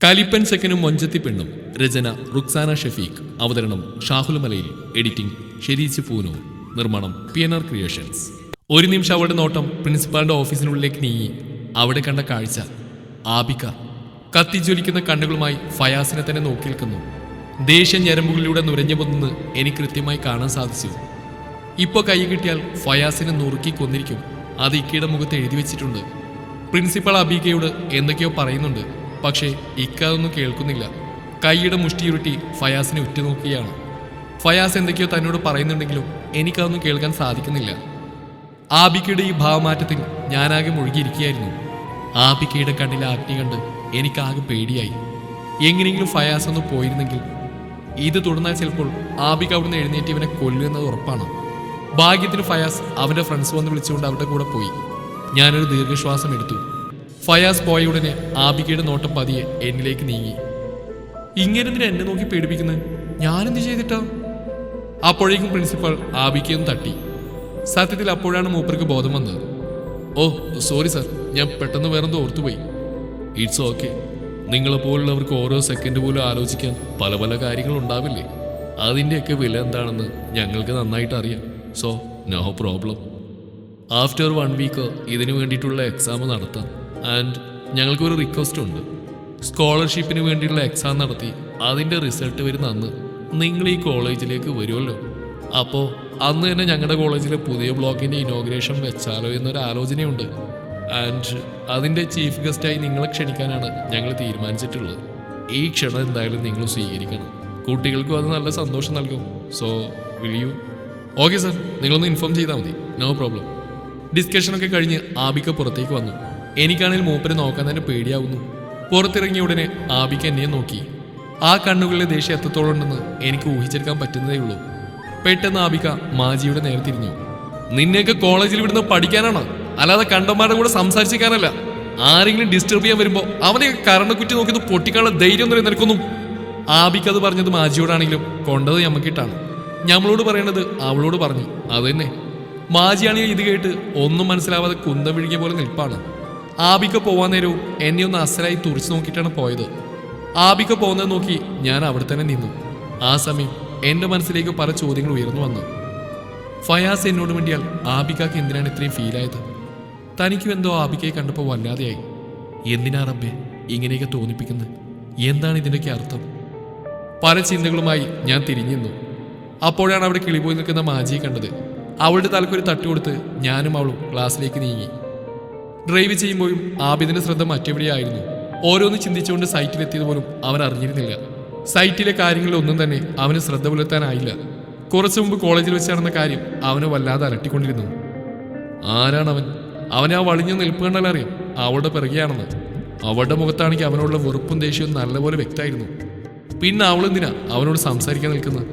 കലിപ്പൻ ചെക്കനും മൊഞ്ചത്തി പെണ്ണും. രചന റുക്സാന ഷഫീഖ്. അവതരണം ഷാഹുൽ മലയിൽ. എഡിറ്റിംഗ് ഷെരീച്ച് പൂനൂർ. നിർമ്മാണം PNR ക്രിയേഷൻസ്. ഒരു നിമിഷം അവളുടെ നോട്ടം പ്രിൻസിപ്പാളിന്റെ ഓഫീസിനുള്ളിലേക്ക് നീങ്ങി. അവിടെ കണ്ട കാഴ്ച ആബിക കത്തിജ്വലിക്കുന്ന കണ്ണുകളുമായി ഫയാസിനെ തന്നെ നോക്കി നിൽക്കുന്നു. ദേഷ്യ ഞരമ്പുകളിലൂടെ നുരഞ്ഞു പൊന്ന് എനിക്ക് കൃത്യമായി കാണാൻ സാധിച്ചു. ഇപ്പോൾ കൈ കിട്ടിയാൽ ഫയാസിനെ നുറുക്കി കൊന്നിരിക്കും. അത് ഇക്കയുടെ മുഖത്ത് എഴുതി വെച്ചിട്ടുണ്ട്. പ്രിൻസിപ്പൾ അബീകയോട് എന്തൊക്കെയോ പറയുന്നുണ്ട്. പക്ഷേ ഇക്ക അതൊന്നും കേൾക്കുന്നില്ല. കൈയുടെ മുഷ്ടിയുരുട്ടി ഫയാസിനെ ഉറ്റുനോക്കുകയാണ്. ഫയാസ് എന്തൊക്കെയോ തന്നോട് പറയുന്നുണ്ടെങ്കിലും എനിക്കതൊന്നും കേൾക്കാൻ സാധിക്കുന്നില്ല. ആബിക്കയുടെ ഈ ഭാവമാറ്റത്തിൽ ഞാനാകെ മുഴുകിയിരിക്കുകയായിരുന്നു. ആബിക്കയുടെ കണ്ണിലെ അഗ്നി കണ്ട് എനിക്കാകെ പേടിയായി. എങ്ങനെയെങ്കിലും ഫയാസ് ഒന്ന് പോയിരുന്നെങ്കിൽ. ഇത് തുടർന്നാൽ ചിലപ്പോൾ ആബിക അവിടുന്ന് എഴുന്നേറ്റ് ഇവനെ കൊല്ലുന്നത് ഉറപ്പാണ്. ഭാഗ്യത്തിന് ഫയാസ് അവന്റെ ഫ്രണ്ട്സ് വന്ന് വിളിച്ചുകൊണ്ട് അവരുടെ കൂടെ പോയി. ഞാനൊരു ദീർഘശ്വാസം എടുത്തു. ഫയാസ് പോയ ഉടനെ ആബികയുടെ നോട്ടം പതിയെ എന്നിലേക്ക് നീങ്ങി. ഇങ്ങനെന്തിനാ എന്നെ നോക്കി പേടിപ്പിക്കുന്നത്? ഞാനെന്ത് ചെയ്തിട്ടാ? അപ്പോഴേക്കും പ്രിൻസിപ്പൾ ആബികയൊന്ന് തട്ടി. സത്യത്തിൽ അപ്പോഴാണ് മൂപ്പർക്ക് ബോധം വന്നത്. ഓ സോറി സാർ, ഞാൻ പെട്ടെന്ന് വേറെന്തോ ഓർത്തുപോയി. It's okay. നിങ്ങളെപ്പോലുള്ളവർക്ക് ഓരോ സെക്കൻഡ് പോലും ആലോചിക്കാൻ പല പല കാര്യങ്ങൾ ഉണ്ടാവില്ലേ? അതിൻ്റെയൊക്കെ വില എന്താണെന്ന് ഞങ്ങൾക്ക് നന്നായിട്ട് അറിയാം. So no problem. After 1 week ഇതിനു വേണ്ടിയിട്ടുള്ള എക്സാം നടത്താം. ആൻഡ് ഞങ്ങൾക്കൊരു റിക്വസ്റ്റ് ഉണ്ട്. സ്കോളർഷിപ്പിന് വേണ്ടിയുള്ള എക്സാം നടത്തി അതിൻ്റെ റിസൾട്ട് വരുന്ന അന്ന് നിങ്ങൾ ഈ കോളേജിലേക്ക് വരുമല്ലോ. അപ്പോൾ അന്ന് തന്നെ ഞങ്ങളുടെ കോളേജിലെ പുതിയ ബ്ലോക്കിൻ്റെ ഇനോഗ്രേഷൻ വെച്ചാലോ എന്നൊരു ആലോചനയുണ്ട്. ആൻഡ് അതിൻ്റെ ചീഫ് ഗസ്റ്റായി നിങ്ങളെ ക്ഷണിക്കാനാണ് ഞങ്ങൾ തീരുമാനിച്ചിട്ടുള്ളത്. ഈ ക്ഷണം എന്തായാലും നിങ്ങൾ സ്വീകരിക്കണം. കുട്ടികൾക്കും അത് നല്ല സന്തോഷം നൽകും. So will you? Okay sir, നിങ്ങളൊന്ന് ഇൻഫോം ചെയ്താൽ മതി. No problem. ഡിസ്കഷനൊക്കെ കഴിഞ്ഞ് ആബിക പുറത്തേക്ക് വന്നു. എനിക്കാണെങ്കിൽ മൂപ്പരെ നോക്കാൻ തന്നെ പേടിയാവുന്നു. പുറത്തിറങ്ങിയ ഉടനെ ആബിക എന്നെ നോക്കി. ആ കണ്ണുകളിലെ ദേഷ്യം എത്രത്തോളം ഉണ്ടെന്ന് എനിക്ക് ഊഹിച്ചെടുക്കാൻ പറ്റുന്നതേ ഉള്ളൂ. പെട്ടെന്ന് ആബിക മാജിയുടെ നേരെ തിരിഞ്ഞു. നിന്നെയൊക്കെ കോളേജിൽ വിടുന്ന പഠിക്കാനാണ്, അല്ലാതെ കണ്ടന്മാരുടെ കൂടെ സംസാരിച്ചിരിക്കാനല്ല. ആരെങ്കിലും ഡിസ്റ്റർബ് ചെയ്യാൻ വരുമ്പോൾ അവനെ കരണക്കുറ്റി നോക്കി പൊട്ടിക്കാനുള്ള ധൈര്യം ഒന്നും നിനക്കൊന്നും. ആബിക അത് പറഞ്ഞത് മാജിയോടാണെങ്കിലും കൊണ്ടത് ഞമ്മക്കിട്ടാണ്. ഞമ്മളോട് പറയേണ്ടത് അവളോട് പറഞ്ഞു. അതുതന്നെ. മാജിയാണെങ്കിൽ ഇത് കേട്ട് ഒന്നും മനസ്സിലാവാതെ കുന്തം വിഴുകിയ പോലെ നിൽപ്പാണ്. ആബിക പോവാൻ നേരവും എന്നെ ഒന്ന് അസലായി തുറച്ചു നോക്കിയിട്ടാണ് പോയത്. ആബിക പോകുന്നത് നോക്കി ഞാൻ അവിടെ തന്നെ നിന്നു. ആ സമയം എൻ്റെ മനസ്സിലേക്ക് പല ചോദ്യങ്ങൾ ഉയർന്നു വന്നു. ഫയാസ് എന്നോട് വേണ്ടിയാൽ ആബികക്ക് എന്തിനാണ് ഇത്രയും ഫീലായത്? തനിക്കും എന്തോ ആബികയെ കണ്ടപ്പോൾ വല്ലാതെയായി. എന്തിനാ റബ്ബേ ഇങ്ങനെയൊക്കെ തോന്നിപ്പിക്കുന്നത്? എന്താണ് ഇതിൻ്റെയൊക്കെ അർത്ഥം? പല ചിന്തകളുമായി ഞാൻ തിരിഞ്ഞു. അപ്പോഴാണ് അവിടെ കിളിപോയി നിൽക്കുന്ന മാജിയെ കണ്ടത്. അവളുടെ തലക്കൊരു തട്ടുകൊടുത്ത് ഞാനും അവളും ക്ലാസ്സിലേക്ക് നീങ്ങി. ഡ്രൈവ് ചെയ്യുമ്പോഴും ആബിദിന്റെ ശ്രദ്ധ മറ്റെവിടെയായിരുന്നു. ഓരോന്ന് ചിന്തിച്ചുകൊണ്ട് സൈറ്റിലെത്തിയത് പോലും അവൻ അറിഞ്ഞിരുന്നില്ല. സൈറ്റിലെ കാര്യങ്ങളിലൊന്നും തന്നെ അവന് ശ്രദ്ധ പുലർത്താനായില്ല. കുറച്ചു മുമ്പ് കോളേജിൽ വെച്ച് നടന്ന കാര്യം അവനെ വല്ലാതെ അലട്ടിക്കൊണ്ടിരുന്നു. ആരാണവൻ? അവനെ ആ വളിഞ്ഞ നിൽപ്പ് കണ്ടാൽ അറിയാം അവളുടെ പിറകെയാണെന്ന്. അവളുടെ മുഖത്താണെങ്കിൽ അവനോടുള്ള വെറുപ്പും ദേഷ്യവും നല്ലപോലെ വ്യക്തമായിരുന്നു. പിന്നെ അവളെന്തിനാ അവനോട് സംസാരിക്കാൻ നിൽക്കുന്നത്?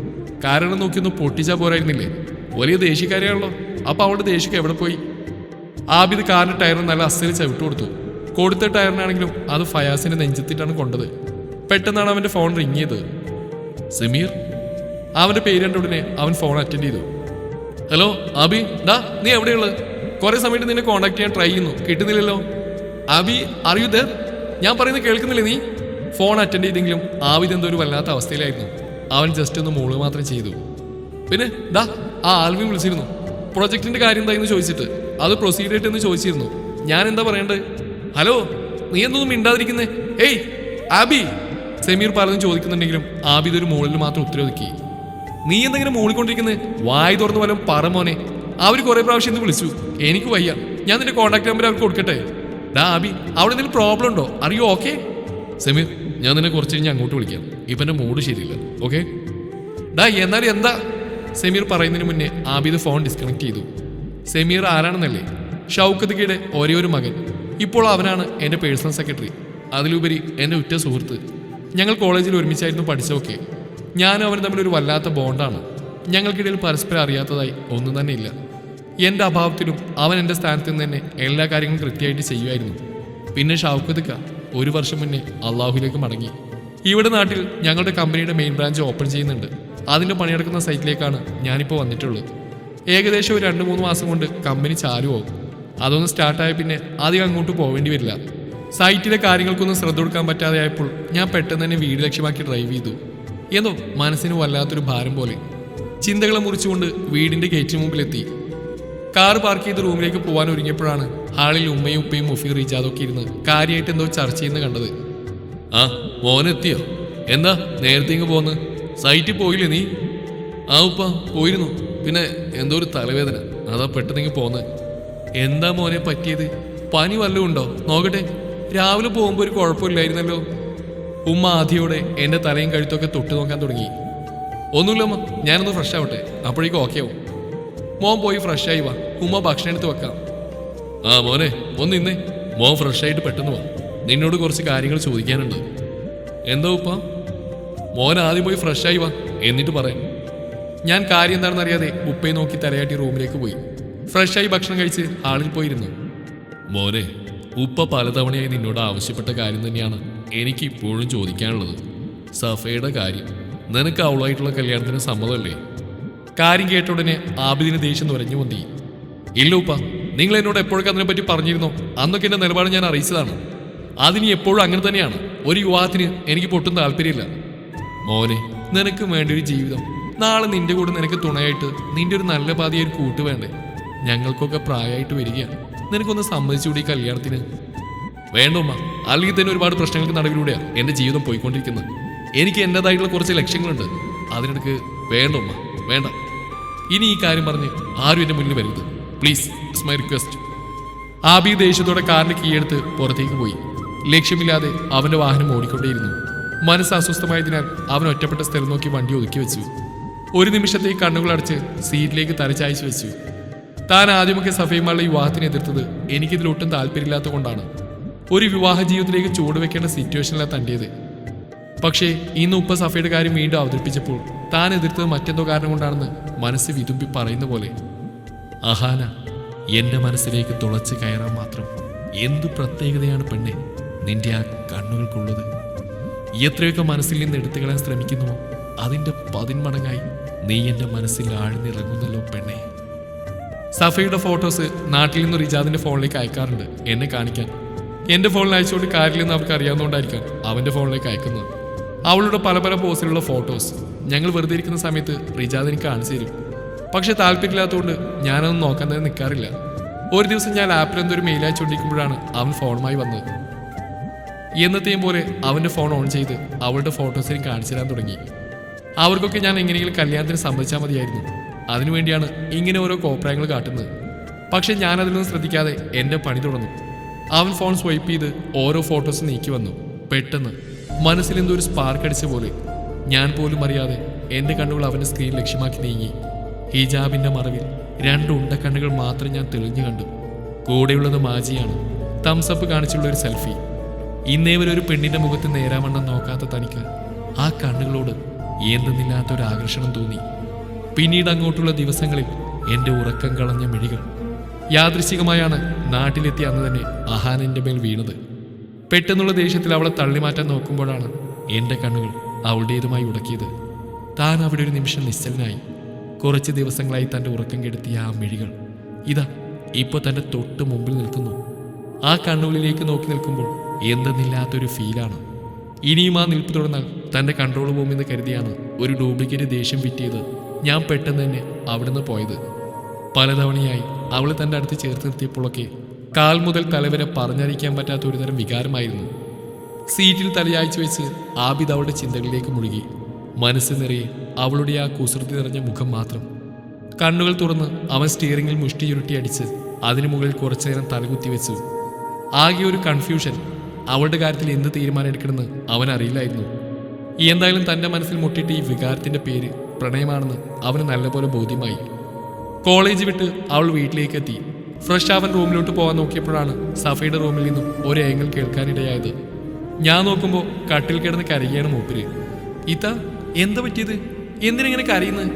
കാരണം നോക്കിയൊന്ന് പൊട്ടിച്ചാൽ പോരായിരുന്നില്ലേ? വലിയ ദേഷ്യക്കാരിയാണല്ലോ. അപ്പൊ അവളുടെ ദേഷ്യമൊക്കെ എവിടെ പോയി? ആബിദ് കാറിന്റെ ടയറിന് നല്ല അസല് ചവിട്ട് കൊടുത്തു. കൊടുത്ത ടയറിനാണെങ്കിലും അത് ഫയാസിന്റെ നെഞ്ചത്തിട്ടാണ് കൊണ്ടത്. പെട്ടെന്നാണ് അവന്റെ ഫോൺ റിങ് ചെയ്തത്. സമീർ. അവന്റെ പേര് കണ്ട ഉടനെ അവൻ ഫോൺ അറ്റൻഡ് ചെയ്തു. ഹലോ ആബി, ഡാ നീ എവിടെയുള്ളത്? കുറെ സമയത്ത് നിന്നെ കോൺടാക്ട് ചെയ്യാൻ ട്രൈ ചെയ്യുന്നു, കിട്ടുന്നില്ലല്ലോ. ആബി ആർ യു ദേർ? ഞാൻ പറയുന്നത് കേൾക്കുന്നില്ലേ നീ? ഫോൺ അറ്റൻഡ് ചെയ്തെങ്കിലും ആബിദ് എന്തോ ഒരു വല്ലാത്ത അവസ്ഥയിലായിരുന്നു. അവൻ ജസ്റ്റ് ഒന്ന് മൂള് മാത്രം ചെയ്തു. പിന്നെ ദാ ആ ആൽവിൻ വിളിച്ചിരുന്നു. പ്രൊജക്ടിന്റെ കാര്യം എന്തായിരുന്നു ചോദിച്ചിട്ട്. അത് പ്രൊസീഡ് ആയിട്ടെന്ന് ചോദിച്ചിരുന്നു. ഞാൻ എന്താ പറയണ്ടത്? ഹലോ, നീ എന്തൊന്നും മിണ്ടാതിരിക്കുന്നേ? ഏയ് ആബി. സമീർ പലതും ചോദിക്കുന്നുണ്ടെങ്കിലും ആബിദ് ഒരു മൂളിൽ മാത്രം ഉത്തരവൊതുക്കി. നീ എന്തെങ്കിലും മൂളിക്കൊണ്ടിരിക്കുന്നത്? വായി തുറന്ന് വല്ലതും പറ മോനെ. അവർ കുറെ പ്രാവശ്യം ഇന്ന് വിളിച്ചു. എനിക്ക് വയ്യ. ഞാൻ നിന്റെ കോൺടാക്ട് നമ്പർ അവർക്ക് കൊടുക്കട്ടെ? ഡാ ആബി, അവിടെ എന്തെങ്കിലും പ്രോബ്ലം ഉണ്ടോ? അറിയോ? ഓക്കെ സമീർ, ഞാൻ നിന്നെ കുറച്ച് കഴിഞ്ഞ് അങ്ങോട്ട് വിളിക്കാം. ഇപ്പം എൻ്റെ മൂഡ് ശരിയില്ല. ഓക്കെ ഡാ. എന്നാലും എന്താ? സമീർ പറയുന്നതിന് മുന്നേ ആബിദ് ഫോൺ ഡിസ്കണക്ട് ചെയ്തു. സമീർ ആരാണെന്നല്ലേ? ഷൗക്കത്തിക്കയുടെ ഒരേ ഒരു മകൻ. ഇപ്പോൾ അവനാണ് എൻ്റെ പേഴ്സണൽ സെക്രട്ടറി. അതിലുപരി എൻ്റെ ഉറ്റ സുഹൃത്ത്. ഞങ്ങൾ കോളേജിൽ ഒരുമിച്ചായിരുന്നു പഠിച്ചതൊക്കെ. ഞാനും അവനും തമ്മിലൊരു വല്ലാത്ത ബോണ്ടാണ്. ഞങ്ങൾക്കിടയിൽ പരസ്പരം അറിയാത്തതായി ഒന്നും തന്നെ ഇല്ല. എൻ്റെ അഭാവത്തിലും അവൻ എൻ്റെ സ്ഥാനത്ത് നിന്ന് തന്നെ എല്ലാ കാര്യങ്ങളും കൃത്യമായിട്ട് ചെയ്യുമായിരുന്നു. പിന്നെ ഷൗക്കത്തിക്ക 1 വർഷം മുന്നേ അള്ളാഹുലേക്ക് മടങ്ങി. ഇവിടെ നാട്ടിൽ ഞങ്ങളുടെ കമ്പനിയുടെ മെയിൻ ബ്രാഞ്ച് ഓപ്പൺ ചെയ്യുന്നുണ്ട്. അതിൻ്റെ പണിയെടുക്കുന്ന സൈറ്റിലേക്കാണ് ഞാനിപ്പോൾ വന്നിട്ടുള്ളത്. ഏകദേശം ഒരു 2-3 മാസം കൊണ്ട് കമ്പനി ചാലുവാകും. അതൊന്ന് സ്റ്റാർട്ടായ പിന്നെ അധികം അങ്ങോട്ട് പോവേണ്ടി വരില്ല. സൈറ്റിലെ കാര്യങ്ങൾക്കൊന്നും ശ്രദ്ധ കൊടുക്കാൻ പറ്റാതെയായപ്പോൾ ഞാൻ പെട്ടെന്ന് തന്നെ വീട് ലക്ഷ്യമാക്കി ഡ്രൈവ് ചെയ്തു. എന്തോ മനസ്സിന് വല്ലാത്തൊരു ഭാരം പോലെ ചിന്തകളെ മുറിച്ചുകൊണ്ട് വീടിന്റെ ഗേറ്റിന് മുമ്പിലെത്തി. കാർ പാർക്ക് ചെയ്ത് റൂമിലേക്ക് പോകാൻ ഒരുങ്ങിയപ്പോഴാണ് ഹാളിൽ ഉമ്മയും ഉപ്പയും മുഫി റീജാദൊക്കെ ഇരുന്ന് കാര്യമായിട്ട് എന്തോ ചർച്ച ചെയ്യുന്ന കണ്ടത്. ആ മോനെത്തിയോ? എന്താ നേരത്തെ ഇങ്ങ് പോന്ന്? സൈറ്റിൽ പോയില്ലേ നീ? ആ ഉപ്പ പോയിരുന്നു. പിന്നെ എന്തോ ഒരു തലവേദന, അതാ പെട്ടെന്ന് പോന്ന്. എന്താ മോനെ പറ്റിയത്? പനി വല്ലതും ഉണ്ടോ? നോക്കട്ടെ. രാവിലെ പോകുമ്പോൾ ഒരു കുഴപ്പമില്ലായിരുന്നല്ലോ. ഉമ്മ ആദ്യയോടെ എൻ്റെ തലയും കഴുത്തൊക്കെ തൊട്ട് നോക്കാൻ തുടങ്ങി. ഒന്നുമില്ലമ്മ, ഞാനൊന്ന് ഫ്രഷ് ആവട്ടെ, അപ്പോഴേക്കും ഓക്കെ ആവും. മോൻ പോയി ഫ്രഷായി വാ, ഉമ്മ ഭക്ഷണം എടുത്ത് വെക്കാം. ആ മോനെ ഒന്ന് ഇന്നേ, മോൻ ഫ്രഷായിട്ട് പെട്ടെന്ന് വാ, നിന്നോട് കുറച്ച് കാര്യങ്ങൾ ചോദിക്കാനുണ്ട്. എന്താ ഉപ്പ? മോൻ ആദ്യം പോയി ഫ്രഷായി വാ, എന്നിട്ട് പറയാം. ഞാൻ കാര്യം എന്താണെന്ന് അറിയാതെ ഉപ്പയെ നോക്കി തലയാട്ടി റൂമിലേക്ക് പോയി. ഫ്രഷായി ഭക്ഷണം കഴിച്ച് ഹാളിൽ പോയിരുന്നു. മോനെ, ഉപ്പ പലതവണയായി നിന്നോട് ആവശ്യപ്പെട്ട കാര്യം തന്നെയാണ് എനിക്ക് ഇപ്പോഴും ചോദിക്കാനുള്ളത്. സഫയുടെ കാര്യം. നിനക്ക് അവളുമായിട്ടുള്ള കല്യാണത്തിന് സമ്മതമല്ലേ? കാര്യം കേട്ട ഉടനെ ആബിദിന് ദേഷ്യം തുരഞ്ഞു പൊന്തി. ഇല്ല ഉപ്പ, നിങ്ങൾ എന്നോട് എപ്പോഴൊക്കെ അതിനെപ്പറ്റി പറഞ്ഞിരുന്നോ അന്നൊക്കെ എൻ്റെ നിലപാട് ഞാൻ അറിയിച്ചതാണ്. അതിന് എപ്പോഴും അങ്ങനെ തന്നെയാണ്. ഒരു യുവാത്തിന് എനിക്ക് പൊട്ടും താല്പര്യമില്ല. മോനെ, നിനക്ക് വേണ്ട ഒരു ജീവിതം, നാളെ നിന്റെ കൂടെ നിനക്ക് തുണയായിട്ട് നിന്റെ ഒരു നല്ല പാതിയൊരു കൂട്ട് വേണ്ടേ? ഞങ്ങൾക്കൊക്കെ പ്രായമായിട്ട് വരികയാണ്. നിനക്കൊന്ന് സമ്മതിച്ചുകൂടി കല്യാണത്തിന്? വേണ്ട ഉമ്മ, അല്ലെങ്കിൽ തന്നെ ഒരുപാട് പ്രശ്നങ്ങൾക്ക് നടുവിലൂടെയാണ് എൻ്റെ ജീവിതം പോയിക്കൊണ്ടിരിക്കുന്നത്. എനിക്ക് എൻ്റെതായിട്ടുള്ള കുറച്ച് ലക്ഷ്യങ്ങളുണ്ട്. അതിനിടയ്ക്ക് വേണ്ട ഉമ്മ, വേണ്ട. ഇനി ഈ കാര്യം പറഞ്ഞ് ആരും എൻ്റെ മുന്നിൽ വരരുത്, പ്ലീസ്, ഇറ്റ്സ് മൈ റിക്വസ്റ്റ്. ആബി ദേഷ്യത്തോടെ കാറിന്റെ കീയെടുത്ത് പുറത്തേക്ക് പോയി. ലക്ഷ്യമില്ലാതെ അവന്റെ വാഹനം ഓടിക്കൊണ്ടേയിരുന്നു. മനസ്സ് അസ്വസ്ഥമായതിനാൽ അവൻ ഒറ്റപ്പെട്ട സ്ഥലം നോക്കി വണ്ടി ഒതുക്കി വെച്ചു. ഒരു നിമിഷത്തേക്ക് കണ്ണുകൾ അടച്ച് സീറ്റിലേക്ക് തലചായ്ച്ചു വെച്ചു. താൻ ആദ്യമൊക്കെ സഫയുമായുള്ള വിവാഹത്തിന് എതിർത്തത് എനിക്കിതിലൊട്ടും താല്പര്യമില്ലാത്ത കൊണ്ടാണ്. ഒരു വിവാഹ ജീവിതത്തിലേക്ക് ചുവടുവെക്കേണ്ട സിറ്റുവേഷനിലാണ് തൻ്റേത്. പക്ഷേ ഇന്ന് ഉപ്പ സഫയുടെ കാര്യം വീണ്ടും അവതരിപ്പിച്ചപ്പോൾ താൻ എതിർത്തത് മറ്റെന്തോ കാരണം കൊണ്ടാണെന്ന് മനസ്സ് വിതുമ്പി പറയുന്ന പോലെ. അഹാന, എന്റെ മനസ്സിലേക്ക് തുളച്ച് കയറാൻ മാത്രം എന്തു പ്രത്യേകതയാണ് പെണ്ണെ നിന്റെ ആ കണ്ണുകൾക്കുള്ളത്. എത്രയൊക്കെ മനസ്സിൽ നിന്ന് എടുത്തുകളയാൻ ശ്രമിക്കുന്നുവോ അതിൻ്റെ 10 മടങ്ങായി നീ എൻ്റെ മനസ്സിൽ ആഴ്ന്നിറങ്ങുന്നല്ലോ പെണ്ണെ. സഫയുടെ ഫോട്ടോസ് നാട്ടിൽ നിന്ന് റിജാദിന്റെ ഫോണിലേക്ക് അയക്കാറുണ്ട് എന്നെ കാണിക്കാൻ. എൻ്റെ ഫോണിൽ അയച്ചുകൊണ്ട് കാര്യമില്ലെന്ന് അവർക്ക് അറിയാവുന്നതുകൊണ്ടായിരിക്കാം അവൻ്റെ ഫോണിലേക്ക് അയക്കുന്നത്. അവളുടെ പല പല പോസിലുള്ള ഫോട്ടോസ് ഞങ്ങൾ വെറുതെ ഇരിക്കുന്ന സമയത്ത് റിജാദ് എനിക്ക് കാണിച്ചു തരും. പക്ഷെ താല്പര്യമില്ലാത്തതുകൊണ്ട് ഞാനതൊന്നും നോക്കാൻ തന്നെ നിൽക്കാറില്ല. ഒരു ദിവസം ഞാൻ ആപ്പിൽ എന്തൊരു മെയിൽ അയച്ചുകൊണ്ടിരിക്കുമ്പോഴാണ് അവൻ ഫോണുമായി വന്നത്. എന്നത്തെയും പോലെ അവൻ്റെ ഫോൺ ഓൺ ചെയ്ത് അവളുടെ ഫോട്ടോസിന് കാണിച്ചു തരാൻ തുടങ്ങി. അവർക്കൊക്കെ ഞാൻ എങ്ങനെയെങ്കിലും കല്യാണത്തിന് സമ്മതിച്ചാൽ മതിയായിരുന്നു. അതിനുവേണ്ടിയാണ് ഇങ്ങനെ ഓരോ കോപ്രായങ്ങൾ കാട്ടുന്നത്. പക്ഷെ ഞാനതിലൊന്നും ശ്രദ്ധിക്കാതെ എൻ്റെ പണി തുടർന്നു. അവൻ ഫോൺ സ്വൈപ്പ് ചെയ്ത് ഓരോ ഫോട്ടോസ് നീക്കി വന്നു. പെട്ടെന്ന് മനസ്സിൽ എന്തോ ഒരു സ്പാർക്ക് അടിച്ച പോലെ ഞാൻ പോലും അറിയാതെ എൻ്റെ കണ്ണുകൾ അവൻ്റെ സ്ക്രീൻ ലക്ഷ്യമാക്കി നീങ്ങി. ഹിജാബിൻ്റെ മറവിൽ 2 ഉണ്ടക്കണ്ണുകൾ മാത്രം ഞാൻ തെളിഞ്ഞു കണ്ടു. കൂടെയുള്ളത് മാജിയാണ്. തംസപ്പ് കാണിച്ചുള്ള ഒരു സെൽഫി. ഇന്നേ വരെ ഒരു പെണ്ണിൻ്റെ മുഖത്ത് നേരാവണ്ണം നോക്കാത്ത തനിക്ക് ആ കണ്ണുകളോട് എന്തെന്നില്ലാത്തൊരു ആകർഷണം തോന്നി. പിന്നീട് അങ്ങോട്ടുള്ള ദിവസങ്ങളിൽ എൻ്റെ ഉറക്കം കളഞ്ഞ മിഴികൾ യാദൃശ്ചികമായാണ് നാട്ടിലെത്തിയ അന്ന് തന്നെ അഹാൻ എൻ്റെ മേൽ വീണത്. പെട്ടെന്നുള്ള ദേഷ്യത്തിൽ അവളെ തള്ളിമാറ്റാൻ നോക്കുമ്പോഴാണ് എൻ്റെ കണ്ണുകൾ അവളുടേതുമായി ഉടക്കിയത്. താൻ അവിടെ ഒരു നിമിഷം നിശ്ചലനായി. കുറച്ച് ദിവസങ്ങളായി തൻ്റെ ഉറക്കം കെടുത്തിയ ആ മിഴികൾ ഇതാ ഇപ്പോൾ തൻ്റെ തൊട്ട് മുമ്പിൽ നിൽക്കുന്നു. ആ കണ്ണുകളിലേക്ക് നോക്കി നിൽക്കുമ്പോൾ എന്തെന്നില്ലാത്തൊരു ഫീലാണ്. ഇനിയും ആ നിൽപ്പ് തുടർന്നാൽ തൻ്റെ കൺട്രോൾ പോകുമെന്ന് കരുതിയാണ് ഒരു ഡ്യൂപ്ലിക്കേറ്റ് ദേഷ്യം വിറ്റിയത് ഞാൻ പെട്ടെന്ന് തന്നെ അവിടുന്ന് പോയത്. പലതവണയായി അവളെ തൻ്റെ അടുത്ത് ചേർത്ത് നിർത്തിയപ്പോഴൊക്കെ കാൽ മുതൽ തലവരെ പറഞ്ഞറിയിക്കാൻ പറ്റാത്ത ഒരുതരം വികാരമായിരുന്നു. സീറ്റിൽ തലയാഴ്ച വെച്ച് ആബിദ് അവളുടെ ചിന്തകളിലേക്ക് മുഴുകി. മനസ്സ് നിറയെ അവളുടെ ആ കുസൃതി നിറഞ്ഞ മുഖം മാത്രം. കണ്ണുകൾ തുറന്ന് അവൻ സ്റ്റിയറിംഗിൽ മുഷ്ടി ചുരുട്ടി അടിച്ച് അതിനു മുകളിൽ കുറച്ചു നേരം തലകുത്തി വെച്ചു. ആകെ ഒരു കൺഫ്യൂഷൻ. അവളുടെ കാര്യത്തിൽ എന്ത് തീരുമാനം എടുക്കണമെന്ന് അവൻ അറിയില്ലായിരുന്നു. എന്തായാലും തൻ്റെ മനസ്സിൽ മുട്ടിയിട്ട് ഈ വികാരത്തിൻ്റെ പേര് പ്രണയമാണെന്ന് അവന് നല്ലപോലെ ബോധ്യമായി. കോളേജ് വിട്ട് അവൾ വീട്ടിലേക്ക് എത്തി. ഫ്രഷ് അവൻ റൂമിലോട്ട് പോകാൻ നോക്കിയപ്പോഴാണ് സഫയുടെ റൂമിൽ നിന്നും ഒരു ഏങ്ങൽ കേൾക്കാനിടയായത്. ഞാൻ നോക്കുമ്പോൾ കട്ടിൽ കിടന്ന് കരയുകയാണ് മൂപ്പര്. ഇത്ത, എന്താ പറ്റിയത്? എന്തിനിങ്ങനെ കരയുന്നത്?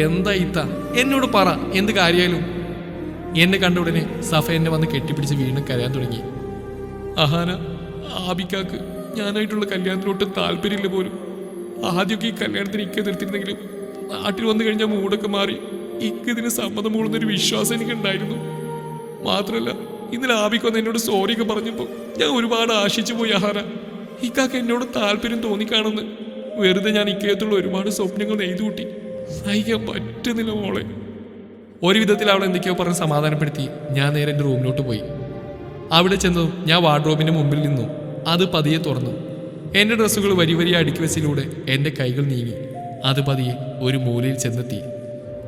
എന്താ ഇത്ത, എന്നോട് പറ, എന്ത് കാര്യമായാലും. എന്നെ കണ്ട ഉടനെ സഫ എന്നെ വന്ന് കെട്ടിപ്പിടിച്ച് വീണ്ടും കരയാൻ തുടങ്ങി. അഹാന, ആബിക്കാക്ക് ഞാനായിട്ടുള്ള കല്യാണത്തിലോട്ട് താല്പര്യമില്ല പോലും. ആദ്യമൊക്കെ ഈ കല്യാണത്തിന് ഇക്ക എതിർത്തിരുന്നെങ്കിലും നാട്ടിൽ വന്നു കഴിഞ്ഞാൽ മൂടൊക്കെ മാറി ഇക്കതിന് സമ്മതം മൂടുന്നൊരു വിശ്വാസം എനിക്കുണ്ടായിരുന്നു. മാത്രമല്ല ഇന്നലെ ആബിക്കൊന്ന് എന്നോട് സോറിയൊക്കെ പറഞ്ഞപ്പോൾ ഞാൻ ഒരുപാട് ആശിച്ചു പോയി അഹാന. ഇക്കാക്ക് എന്നോട് താല്പര്യം തോന്നിക്കാണെന്ന്. വെറുതെ ഞാൻ ഇക്കയത്തുള്ള ഒരുപാട് സ്വപ്നങ്ങൾ നെയ്തുകൂട്ടി. സഹിക്കാൻ പറ്റുന്നില്ല മോളെ. ഒരു വിധത്തിൽ അവൾ എന്തൊക്കെയോ പറഞ്ഞ് സമാധാനപ്പെടുത്തി ഞാൻ നേരെ എൻ്റെ റൂമിലോട്ട് പോയി. അവിടെ ചെന്നതും ഞാൻ വാർഡ്രോബിൻ്റെ മുമ്പിൽ നിന്നു. അത് പതിയെ തുറന്നു. എൻ്റെ ഡ്രസ്സുകൾ വരി വരി അടുക്കി വെച്ചതിലൂടെ എൻ്റെ കൈകൾ നീങ്ങി. അത് പതിയെ ഒരു മൂലയിൽ ചെന്നെത്തി.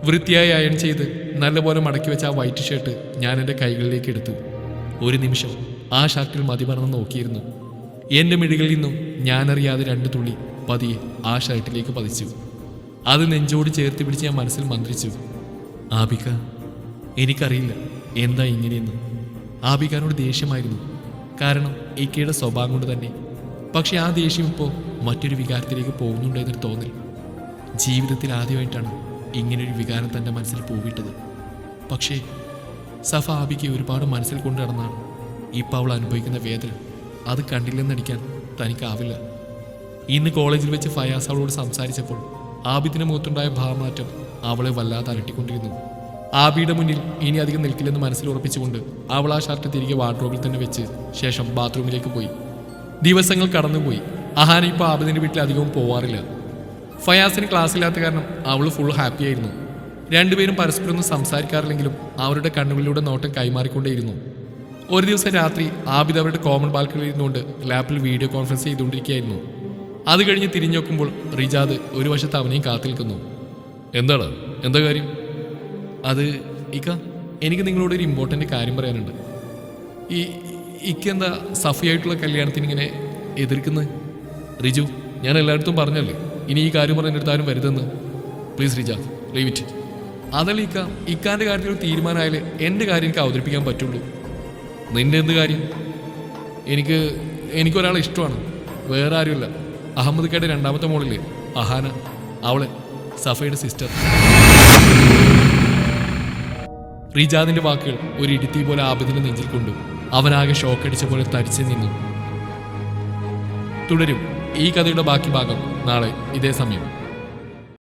വൃത്തിയായി അയൺ ചെയ്ത് നല്ലപോലെ മടക്കി വെച്ച ആ വൈറ്റ് ഷർട്ട് ഞാൻ എൻ്റെ കൈകളിലേക്ക് എടുത്തു. ഒരു നിമിഷം ആ ഷർട്ടിൽ മതി പറഞ്ഞ് നോക്കിയിരുന്നു. എൻ്റെ മിഴികളിൽ നിന്നും ഞാനറിയാതെ 2 തുള്ളി പതിയെ ആ ഷർട്ടിലേക്ക് പതിച്ചു. അത് നെഞ്ചോട് ചേർത്ത് പിടിച്ച് ഞാൻ മനസ്സിൽ മന്ത്രിച്ചു, ആബിക, എനിക്കറിയില്ല എന്താ ഇങ്ങനെയെന്ന്. ആബികാനോട് ദേഷ്യമായിരുന്നു, കാരണം ഇക്കയുടെ സ്വഭാവം കൊണ്ട് തന്നെ. പക്ഷെ ആ ദേഷ്യം ഇപ്പോൾ മറ്റൊരു വികാരത്തിലേക്ക് പോകുന്നുണ്ടെന്നൊരു തോന്നൽ. ജീവിതത്തിൽ ആദ്യമായിട്ടാണ് ഇങ്ങനൊരു വികാരം തൻ്റെ മനസ്സിൽ പൂവിട്ടത്. പക്ഷേ സഫ ആബിക്ക് ഒരുപാട് മനസ്സിൽ കൊണ്ടു നടന്നാണ്. ഇപ്പോൾ അവൾ അനുഭവിക്കുന്ന വേദന അത് കണ്ടില്ലെന്നടിക്കാൻ തനിക്കാവില്ല. ഇന്ന് കോളേജിൽ വെച്ച് ഫയാസ് അവളോട് സംസാരിച്ചപ്പോൾ ആബിദിന്റെ മുഖത്തുണ്ടായ ഭാവമാറ്റം അവളെ വല്ലാതെ അലട്ടിക്കൊണ്ടിരുന്നു. ആബിയുടെ മുന്നിൽ ഇനി അധികം നിൽക്കില്ലെന്ന് മനസ്സിൽ ഉറപ്പിച്ചുകൊണ്ട് അവൾ ആ ഷർട്ട് തിരികെ വാർഡ്രോബിൽ തന്നെ വെച്ച് ശേഷം ബാത്റൂമിലേക്ക് പോയി. ദിവസങ്ങൾ കടന്നുപോയി. അഹാന ഇപ്പോൾ ആബിദിന്റെ വീട്ടിൽ അധികവും പോവാറില്ല. ഫയാസിന് ക്ലാസ്സില്ലാത്ത കാരണം അവൾ ഫുൾ ഹാപ്പി ആയിരുന്നു. രണ്ടുപേരും പരസ്പരം ഒന്നും സംസാരിക്കാറില്ലെങ്കിലും അവരുടെ കണ്ണുകളിലൂടെ നോട്ടം കൈമാറിക്കൊണ്ടേയിരുന്നു. ഒരു ദിവസം രാത്രി ആബിദ് അവരുടെ കോമൺ ബാൽക്കണിയിൽ ഇരുന്നുകൊണ്ട് ലാപ്പിൽ വീഡിയോ കോൺഫറൻസ് ചെയ്തുകൊണ്ടിരിക്കുകയായിരുന്നു. അത് കഴിഞ്ഞ് തിരിഞ്ഞു നോക്കുമ്പോൾ റിജാദ് ഒരു വശത്ത് അവനെയും കാത്തു നിൽക്കുന്നു. എന്താണ്, എന്താ കാര്യം? അത് ഇക്ക, എനിക്ക് നിങ്ങളോട് ഒരു ഇമ്പോർട്ടൻ്റ് കാര്യം പറയാനുണ്ട്. ഇക്കെന്താ സഫിയായിട്ടുള്ള കല്യാണത്തിന് ഇങ്ങനെ എതിർക്കുന്നത്? റിജു, ഞാൻ എല്ലായിടത്തും പറഞ്ഞല്ലേ ഇനി ഈ കാര്യം പറഞ്ഞ എൻ്റെ അടുത്താരും വരുതെന്ന്. Please Rijad, leave it. അതല്ല ഇക്കാൻ്റെ കാര്യത്തിൽ തീരുമാനമായാലേ എൻ്റെ കാര്യം എനിക്ക് അവതരിപ്പിക്കാൻ പറ്റുള്ളൂ. നിന്റെ എന്ത് കാര്യം? എനിക്കൊരാളെ ഇഷ്ടമാണ്, വേറെ ആരുമില്ല. അഹമ്മദ് കയുടെ 2ാമത്തെ മോളില്ലേ അഹാന, അവളെ, സഫയുടെ സിസ്റ്റർ. റിജാദിന്റെ വാക്കുകൾ ഒരു ഇടുത്തി പോലെ ആബിദിന്റെ നെഞ്ചിൽ കൊണ്ടു. അവനാകെ ഷോക്കടിച്ച പോലെ തരിച്ചു നിന്നു. തുടരും ഈ കഥയുടെ ബാക്കി ഭാഗം നാളെ ഇതേ സമയം.